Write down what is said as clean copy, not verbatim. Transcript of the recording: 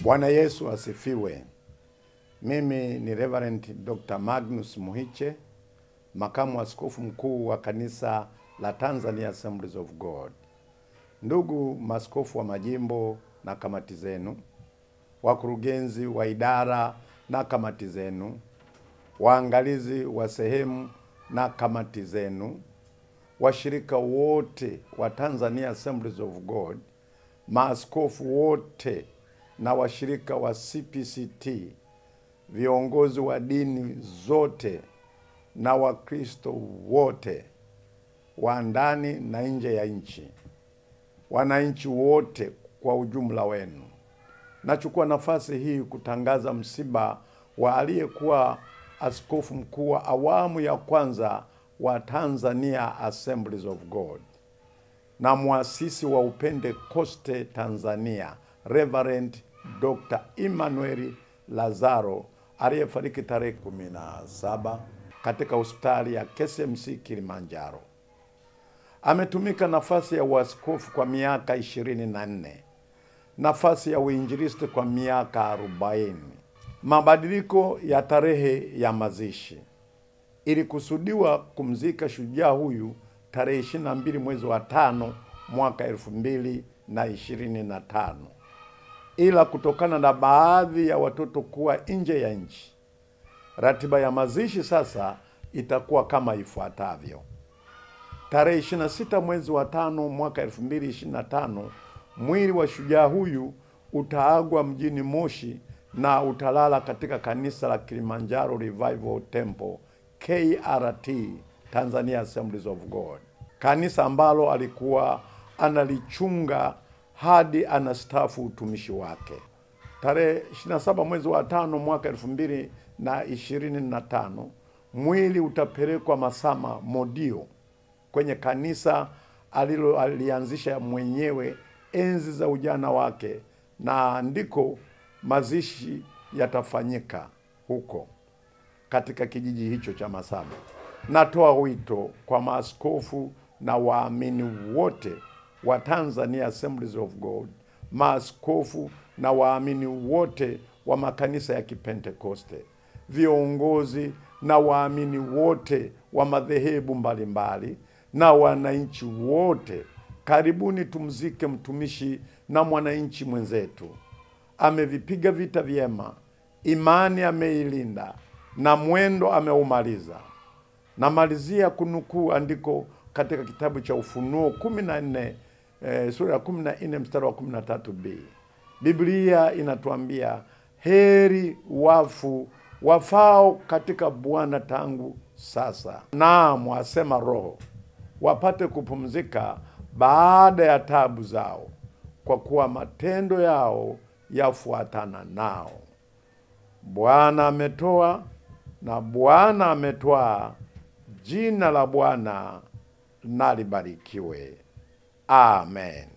Bwana Yesu asifiwe. Mimi ni Reverend Dr. Magnus Muhiche, makamu askofu mkuu wa kanisa la Tanzania Assemblies of God. Ndugu maskofu wa majimbo na kamati zenu, wakurugenzi wa idara na kamati zenu, waangalizi wa sehemu na kamati zenu, washirika wote wa Tanzania Assemblies of God, maaskofu wote na washirika wa CPCT, viongozi wa dini zote na Wakristo wote wa ndani na nje ya nchi, wananchi wote kwa ujumla wenu. Nachukua nafasi hii kutangaza msiba wa aliyekuwa askofu mkuu wa awamu ya kwanza wa Tanzania Assemblies of God na muasisi wa Upentekoste Tanzania, Reverend Dr. Emmanuel Lazaro, aliyefariki tarehe 17 katika hospitali ya KCMC Kilimanjaro. Ametumika nafasi ya uaskofu kwa miaka 24, nafasi ya uinjilisti kwa miaka 40. Mabadiliko ya tarehe ya mazishi ilikusudiwa kumzika shujaa huyu tarehe 22 mwezi wa 5 mwaka 2025. Ila kutokana na baadhi ya watoto kuwa nje ya nchi, ratiba ya mazishi sasa itakuwa kama ifuatavyo. Tarehe 26 mwezi wa 5 mwaka 2025, mwili wa shujaa huyu utaagwa mjini Moshi na utalala katika kanisa la Kilimanjaro Revival Temple KRT Tanzania Assemblies of God, kanisa ambalo alikuwa analichunga hadi anastaafu utumishi wake. Tarehe 27 mwezi wa 5 mwaka 2025, mwili utapelekwa Masama Modio kwenye kanisa alianzisha mwenyewe enzi za ujana wake, na ndiko mazishi yatafanyika huko katika kijiji hicho cha Masama. Natoa wito kwa maaskofu na waamini wote wa Tanzania Assemblies of God, maaskofu na waamini wote wa makanisa ya Kipentekoste, viongozi na waamini wote wa madhehebu mbalimbali na wananchi wote, karibuni tumzike mtumishi na mwananchi mwenzetu. Amevipiga vita vyema, imani ameilinda na mwendo ameumaliza. Namalizia kunukuu andiko katika kitabu cha Ufunuo 14, sura ya 14 mstari wa 13b. Biblia inatuambia, heri wafu wafao katika Bwana tangu sasa, naam, asema Roho, wapate kupumzika baada ya taabu zao, kwa kuwa matendo yao yafuatana nao. Bwana ametoa na Bwana ametwaa, jina la Bwana na libarikiwe. Amen.